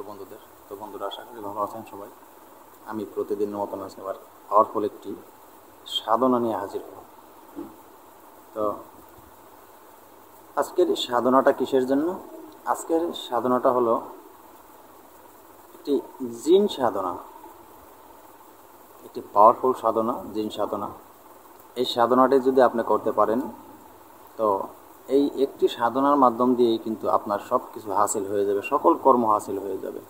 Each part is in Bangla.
বন্ধুদের। তো বন্ধুরা, আশা করি ভালো আছেন সবাই। আমি প্রতিদিন মতন আছি আবার পাওয়ারফুল একটি সাধনা নিয়ে হাজির হব। তো আজকের সাধনাটা কিসের জন্য? আজকের সাধনাটা হলো একটি জিন সাধনা, একটি পাওয়ারফুল সাধনা, জিন সাধনা। এই সাধনাটি যদি আপনি করতে পারেন, তো এই একটি সাধনার মাধ্যম দিয়েই কিন্তু আপনার সব কিছু হাসিল হয়ে যাবে, সকল কর্ম হাসিল হয়ে যাবে।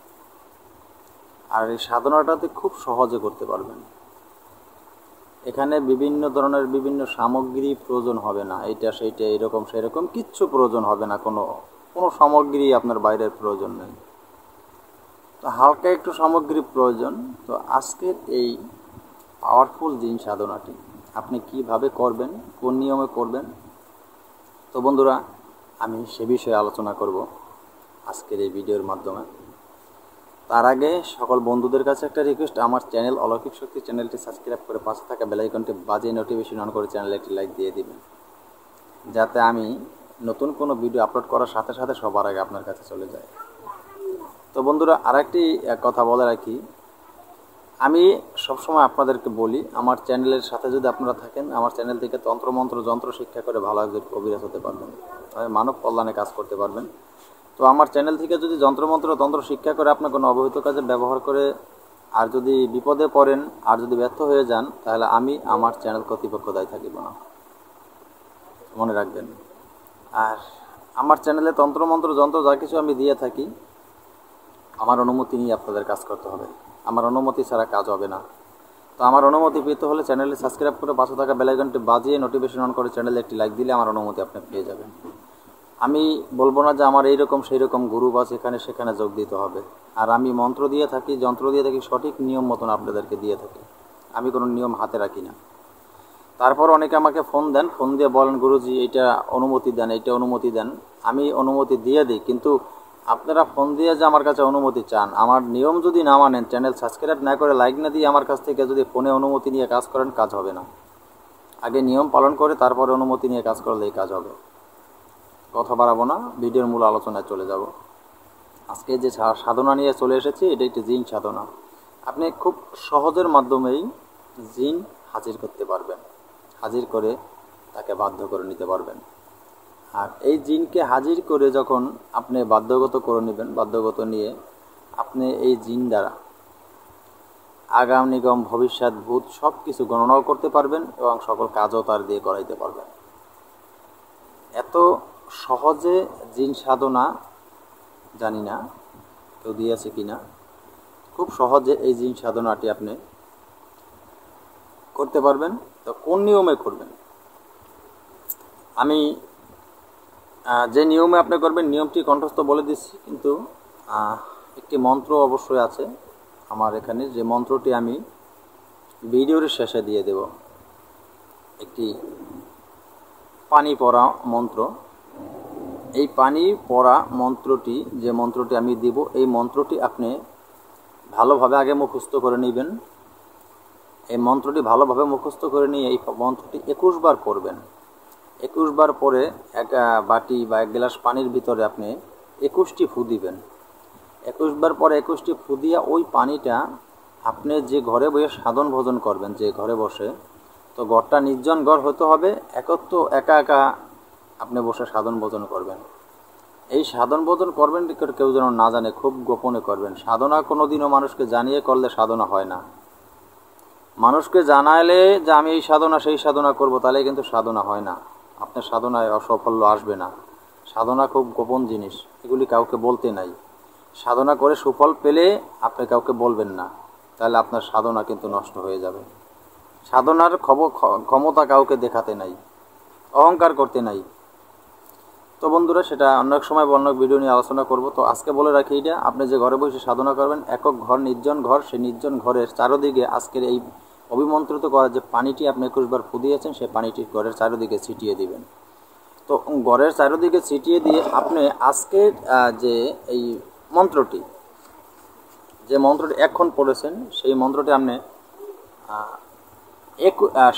আর এই সাধনাটাতে খুব সহজে করতে পারবেন। এখানে বিভিন্ন ধরনের বিভিন্ন সামগ্রী প্রয়োজন হবে না, এইটা সেইটা এরকম সেরকম কিচ্ছু প্রয়োজন হবে না, কোনো সামগ্রী আপনার বাইরের প্রয়োজন নেই। তো হালকা একটু সামগ্রী প্রয়োজন। তো আজকের এই পাওয়ারফুল জিন সাধনাটি আপনি কিভাবে করবেন, কোন নিয়মে করবেন, তো বন্ধুরা আমি সে বিষয়ে আলোচনা করব আজকের এই ভিডিওর মাধ্যমে। তার আগে সকল বন্ধুদের কাছে একটা রিকোয়েস্ট, আমার চ্যানেল অলৌকিক শক্তি চ্যানেলটি সাবস্ক্রাইব করে পাশে থাকা বেল আইকনটি বাজিয়ে নোটিফিকেশন অন করে চ্যানেলে একটি লাইক দিয়ে দিবেন, যাতে আমি নতুন কোনো ভিডিও আপলোড করার সাথে সাথে সবার আগে আপনার কাছে চলে যায়। তো বন্ধুরা, আরেকটি কথা বলে রাখি, আমি সবসময় আপনাদেরকে বলি, আমার চ্যানেলের সাথে যদি আপনারা থাকেন, আমার চ্যানেল থেকে তন্ত্রমন্ত্র যন্ত্র শিক্ষা করে ভালো একজন কবিরাজ হতে পারবেন, মানব কল্যাণে কাজ করতে পারবেন। তো আমার চ্যানেল থেকে যদি যন্ত্রমন্ত্র তন্ত্র শিক্ষা করে আপনার কোনো অবহিত কাজে ব্যবহার করে আর যদি বিপদে পড়েন আর যদি ব্যর্থ হয়ে যান, তাহলে আমি আমার চ্যানেল কর্তৃপক্ষ দায়ী থাকিব না, মনে রাখবেন। আর আমার চ্যানেলে তন্ত্রমন্ত্র যন্ত্র যা কিছু আমি দিয়ে থাকি, আমার অনুমতি নিয়ে আপনাদের কাজ করতে হবে, আমার অনুমতি ছাড়া কাজ হবে না। তো আমার অনুমতি পেতে হলে চ্যানেলে সাবস্ক্রাইব করে পাশে থাকা বেল আইকনটি বাজিয়ে নোটিফিকেশন অন করে চ্যানেলে একটি লাইক দিলে আমার অনুমতি আপনি পেয়ে যাবেন। আমি বলবো না যে আমার এইরকম সেই রকম গ্রুপ আছে এখানে সেখানে যোগ দিতে হবে। আর আমি মন্ত্র দিয়ে থাকি, যন্ত্র দিয়ে থাকি, সঠিক নিয়ম মতন আপনাদেরকে দিয়ে থাকি, আমি কোনো নিয়ম হাতে রাখি না। তারপর অনেকে আমাকে ফোন দেন, ফোন দিয়ে বলেন গুরুজি এইটা অনুমতি দেন, এইটা অনুমতি দেন। আমি অনুমতি দিয়ে দিই, কিন্তু আপনারা ফোন দিয়ে যে আমার কাছে অনুমতি চান, আমার নিয়ম যদি না মানেন, চ্যানেল সাবস্ক্রাইব না করে লাইক না দিয়ে আমার কাছ থেকে যদি ফোনে অনুমতি নিয়ে কাজ করেন, কাজ হবে না। আগে নিয়ম পালন করে তারপরে অনুমতি নিয়ে কাজ করলেই কাজ হবে। কথা বাড়াবো না, ভিডিওর মূল আলোচনায় চলে যাব। আজকে যে সাধনা নিয়ে চলে এসেছি, এটা একটি জিন সাধনা। আপনি খুব সহজের মাধ্যমেই জিন হাজির করতে পারবেন, হাজির করে তাকে বাধ্য করে নিতে পারবেন। আর এই জিনকে হাজির করে যখন আপনি বাধ্যগত করে নেবেন, বাধ্যগত নিয়ে আপনি এই জিন দ্বারা আগাম নিগম ভবিষ্যৎ ভূত সব কিছু গণনাও করতে পারবেন এবং সকল কাজও তার দিয়ে করাইতে পারবেন। এত সহজে জিন সাধনা জানি না কেউ দিয়েছে কিনা, খুব সহজে এই জিন সাধনাটি আপনি করতে পারবেন। তো কোন নিয়মে করবেন, আমি যে নিয়মে আপনি করবেন নিয়মটি কণ্ঠস্থ বলে দিচ্ছি, কিন্তু একটি মন্ত্র অবশ্যই আছে আমার এখানে, যে মন্ত্রটি আমি ভিডিওর শেষে দিয়ে দেব। একটি পানি পড়া মন্ত্র। এই পানি পড়া মন্ত্রটি, যে মন্ত্রটি আমি দিব, এই মন্ত্রটি আপনি ভালোভাবে আগে মুখস্থ করে নেবেন। এই মন্ত্রটি ভালোভাবে মুখস্থ করে নিয়ে এই মন্ত্রটি 21 বার পড়বেন। 21 বার পরে এক বাটি বা এক গ্লাস পানির ভিতরে আপনি 21টি ফু দিবেন। 21 বার পরে 21টি ফু দিয়ে ওই পানিটা আপনি যে ঘরে বসে সাধন ভোজন করবেন, যে ঘরে বসে, তো ঘরটা নির্জন ঘর হতে হবে, একা একা আপনি বসে সাধন ভোজন করবেন। এই সাধন ভোজন করবেন কেউ যেন না জানে, খুব গোপনে করবেন। সাধনা কোনোদিনও মানুষকে জানিয়ে করলে সাধনা হয় না। মানুষকে জানাইলে যে আমি এই সাধনা সেই সাধনা করব, তাহলে কিন্তু সাধনা হয় না, আপনার সাধনায় অসাফল্য আসবে না। সাধনা খুব গোপন জিনিস, এগুলি কাউকে বলতে নাই। সাধনা করে সুফল পেলে আপনি কাউকে বলবেন না, তাহলে আপনার সাধনা কিন্তু নষ্ট হয়ে যাবে। সাধনার ক্ষমতা কাউকে দেখাতে নাই, অহংকার করতে নাই। তো বন্ধুরা, সেটা অন্য এক সময় অন্য ভিডিও নিয়ে আলোচনা করব। তো আজকে বলে রাখি, এটা আপনি যে ঘরে বসে সাধনা করবেন, একক ঘর, নির্জন ঘর, সেই নির্জন ঘরের চারদিকে আজকের এই অভিমন্ত্রিত করা যে পানিটি আপনি 21 বার ফু দিয়েছেন, সেই পানিটি ঘরের চারদিকে ছিটিয়ে দিবেন। তো ঘরের চারদিকে ছিটিয়ে দিয়ে আপনি আজকের যে এই মন্ত্রটি, যে মন্ত্রটি এখন পড়েছেন, সেই মন্ত্রটি আপনি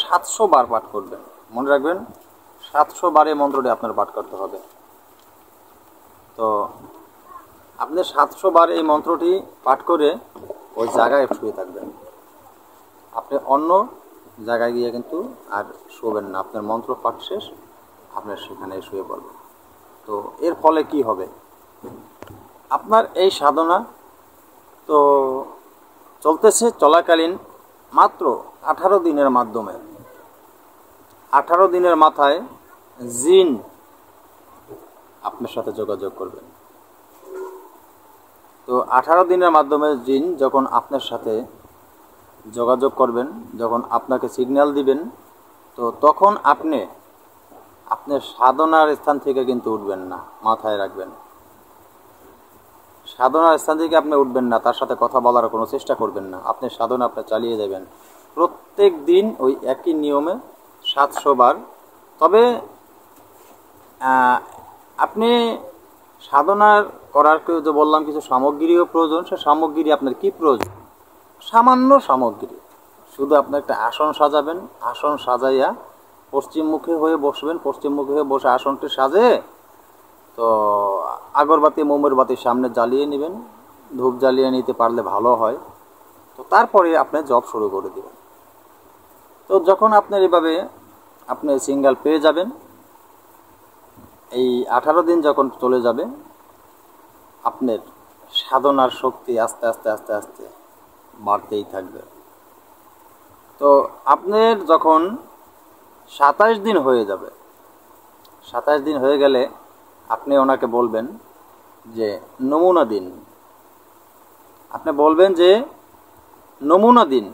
700 বার পাঠ করবেন। মনে রাখবেন, 700 বার এই মন্ত্রটি আপনার পাঠ করতে হবে। তো আপনি 700 বার এই মন্ত্রটি পাঠ করে ওই জায়গায় শুয়ে থাকবেন। আপনি অন্য জায়গায় গিয়ে কিন্তু আর শোবেন না। আপনার মন্ত্র পাঠ শেষ, আপনার সেখানে শুয়ে পড়বেন। তো এর ফলে কি হবে, আপনার এই সাধনা তো চলতেছে, চলাকালীন মাত্র 18 দিনের মাধ্যমে 18 দিনের মাথায় জিন আপনার সাথে যোগাযোগ করবেন। তো 18 দিনের মাধ্যমে জিন যখন আপনার সাথে যোগাযোগ করবেন, যখন আপনাকে সিগন্যাল দিবেন, তো তখন আপনি আপনার সাধনার স্থান থেকে কিন্তু উঠবেন না, মাথায় রাখবেন। সাধনার স্থান থেকে আপনি উঠবেন না, তার সাথে কথা বলার কোনো চেষ্টা করবেন না। আপনি সাধনা আপনি চালিয়ে যাবেন প্রত্যেক দিন ওই একই নিয়মে 700 বার। তবে আপনি সাধনার করার যে বললাম কিছু সামগ্রীও প্রয়োজন, সে সামগ্রী আপনার কি প্রয়োজন? সামান্য সামগ্রী। শুধু আপনি একটা আসন সাজাবেন, আসন সাজাইয়া পশ্চিমমুখী হয়ে বসবেন। পশ্চিমমুখী হয়ে বসে আসনটি সাজে তো আগরবাতি মোমবাতির সামনে জ্বালিয়ে নেবেন, ধূপ জ্বালিয়ে নিতে পারলে ভালো হয়। তো তারপরে আপনি জব শুরু করে দেবেন। তো যখন আপনার এভাবে আপনি সিঙ্গেল পেয়ে যাবেন, এই 18 দিন যখন চলে যাবে, আপনার সাধনার শক্তি আস্তে আস্তে আস্তে আস্তে বাড়তেই থাকবে। তো আপনার যখন 27 দিন হয়ে যাবে, 27 দিন হয়ে গেলে আপনি ওনাকে বলবেন যে নমুনা দিন। আপনি বলবেন যে নমুনা দিন।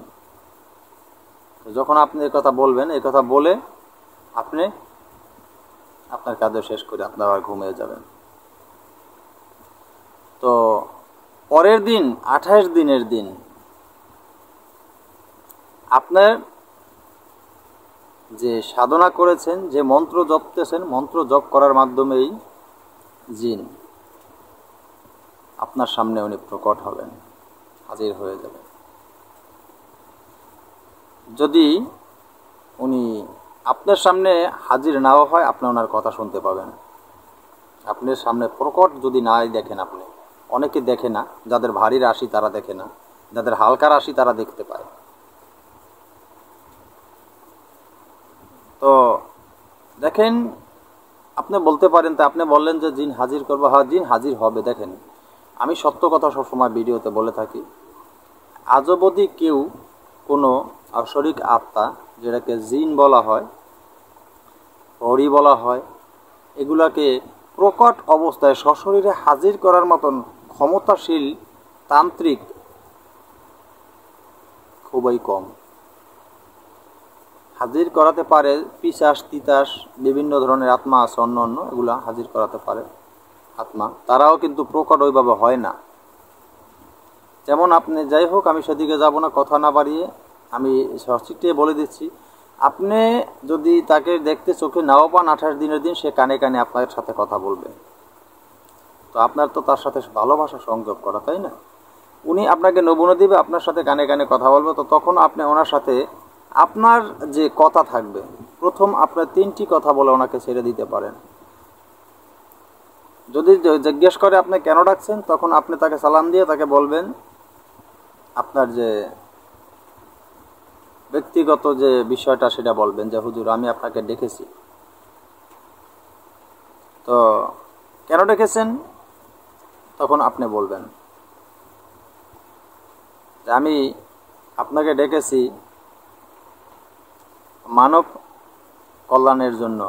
যখন আপনি এই কথা বলবেন, এই কথা বলে আপনি আপনার কাজ শেষ করে আপনি আবার ঘুমিয়ে যাবেন। তো পরের দিন 28 দিনের দিন আপনার যে সাধনা করেছেন, যে মন্ত্র জপতেছেন, মন্ত্র জপ করার মাধ্যমেই জিন আপনার সামনে উনি প্রকট হবেন, হাজির হয়ে যাবেন। যদি উনি আপনার সামনে হাজির নাও হয়, আপনি ওনার কথা শুনতে পাবেন। আপনার সামনে প্রকট যদি নাই দেখেন, আপনি অনেকে দেখে না, যাদের ভারী রাশি তারা দেখে না, যাদের হালকা রাশি তারা দেখতে পায়। তো দেখেন, আপনি বলতে পারেন, তা আপনি বললেন যে জিন হাজির করবো। হ্যাঁ, জিন হাজির হবে। দেখেন, আমি সত্য কথা সবসময় ভিডিওতে বলে থাকি। আজ অবধি কেউ কোনো অশরীর আত্মা, যেটাকে জিন বলা হয়, পরি বলা হয়, এগুলাকে প্রকট অবস্থায় সশরীরে হাজির করার মতন ক্ষমতাশীল তান্ত্রিক খুবই কম। হাজির করাতে পারে পিশাচ, তিতাস, বিভিন্ন ধরনের আত্মা আছে, অন্য অন্য এগুলা হাজির করাতে পারে আত্মা, তারাও কিন্তু প্রকট ওইভাবে হয় না। যেমন আপনি, যাই হোক আমি সেদিকে যাব না, কথা না বাড়িয়ে আমি সঠিকটাই বলে দিচ্ছি। আপনি যদি তাকে দেখতে চোখে নাও পান, 28 দিনের দিন সে কানে কানে আপনার সাথে কথা বলবে। তো আপনার তো তার সাথে ভালোবাসা সংযোগ করা, তাই না? উনি আপনাকে নমুনা দিবে, আপনার সাথে কানে কানে কথা বলবে। তো তখন আপনি ওনার সাথে আপনার যে কথা থাকবে, প্রথম আপনার 3টি কথা বলে ওনাকে ছেড়ে দিতে পারেন। যদি জিজ্ঞেস করে আপনি কেন ডাকছেন, তখন আপনি তাকে সালাম দিয়ে তাকে বলবেন আপনার যে ব্যক্তিগত যে বিষয়টা সেটা বলবেন, যে হুজুর আমি আপনাকে ডেকেছি। তো কেন ডেকেছেন, তখন আপনি বলবেন যে আমি আপনাকে ডেকেছি মানব কল্যাণের জন্য।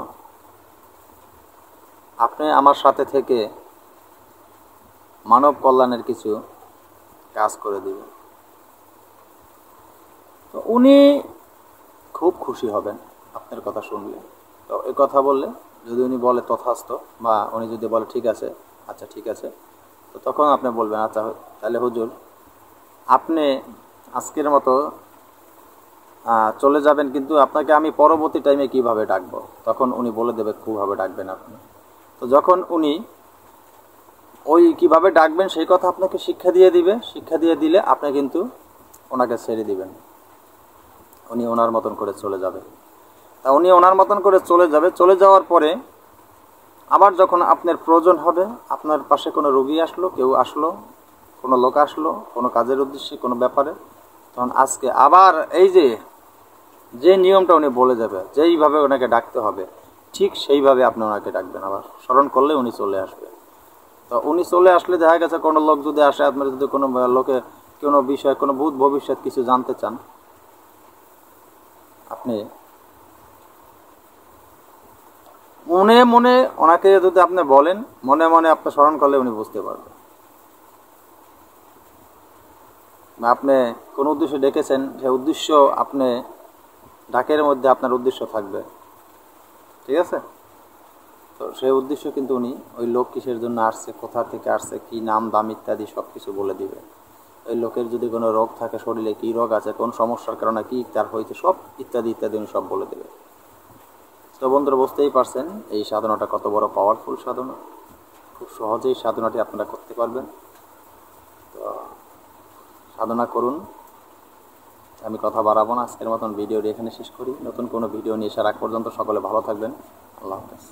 আপনি আমার সাথে থেকে মানব কল্যাণের কিছু কাজ করে দিবেন। তো উনি খুব খুশি হবেন আপনার কথা শুনলে। তো এই কথা বললে যদি উনি বলে তথাস্থ, বা উনি যদি বলে ঠিক আছে, আচ্ছা ঠিক আছে, তো তখন আপনি বলবেন আচ্ছা তাহলে হুজুর আপনি আজকের মতো চলে যাবেন, কিন্তু আপনাকে আমি পরবর্তী টাইমে কিভাবে ডাকবো, তখন উনি বলে দেবে কিভাবে ডাকবেন আপনি। তো যখন উনি ওই কিভাবে ডাকবেন সেই কথা আপনাকে শিক্ষা দিয়ে দিবে, শিক্ষা দিয়ে দিলে আপনি কিন্তু ওনাকে ছেড়ে দিবেন, উনি ওনার মতন করে চলে যাবে। তা উনি ওনার মতন করে চলে যাবে। চলে যাওয়ার পরে আবার যখন আপনার প্রয়োজন হবে, আপনার পাশে কোনো রোগী আসলো, কেউ আসলো, কোনো লোক আসলো কোনো কাজের উদ্দেশ্যে, কোনো ব্যাপারে, তখন আজকে আবার এই যে নিয়মটা উনি বলে যাবে, যেইভাবে ওনাকে ডাকতে হবে ঠিক সেইভাবে আপনি ওনাকে ডাকবেন, আবার স্মরণ করলে উনি চলে আসবে। তো উনি চলে আসলে দেখা গেছে কোনো লোক যদি আসে, আপনার যদি কোনো লোকে কোনো বিষয়, কোনো ভূত ভবিষ্যৎ কিছু জানতে চান, আপনি মনে মনে ওনাকে যদি আপনি বলেন, মনে মনে আপনি স্মরণ করলে উনি বুঝতে পারবেন। আপনি কোন উদ্দেশ্যে ডেকেছেন, সেই উদ্দেশ্য আপনি ডাকের মধ্যে আপনার উদ্দেশ্য থাকবে, ঠিক আছে? তো সেই উদ্দেশ্য কিন্তু উনি ওই লোক কিসের জন্য আসছে, কোথা থেকে আসছে, কি নাম দাম ইত্যাদি সব কিছু বলে দিবে। ওই লোকের যদি কোনো রোগ থাকে, শরীরে কী রোগ আছে, কোন সমস্যার কারণে কী তার হয়েছে, সব ইত্যাদি ইত্যাদি উনি সব বলে দেবে। তো বন্ধুরা বুঝতেই পারছেন এই সাধনাটা কত বড় পাওয়ারফুল সাধনা। খুব সহজেই সাধনাটি আপনারা করতে পারবেন। তো সাধনা করুন। আমি কথা বাড়াবো না, আজকের মতন ভিডিওটি এখানে শেষ করি। নতুন কোনো ভিডিও নিয়ে আসার আগ পর্যন্ত সকলে ভালো থাকবেন। আল্লাহ হাফেজ।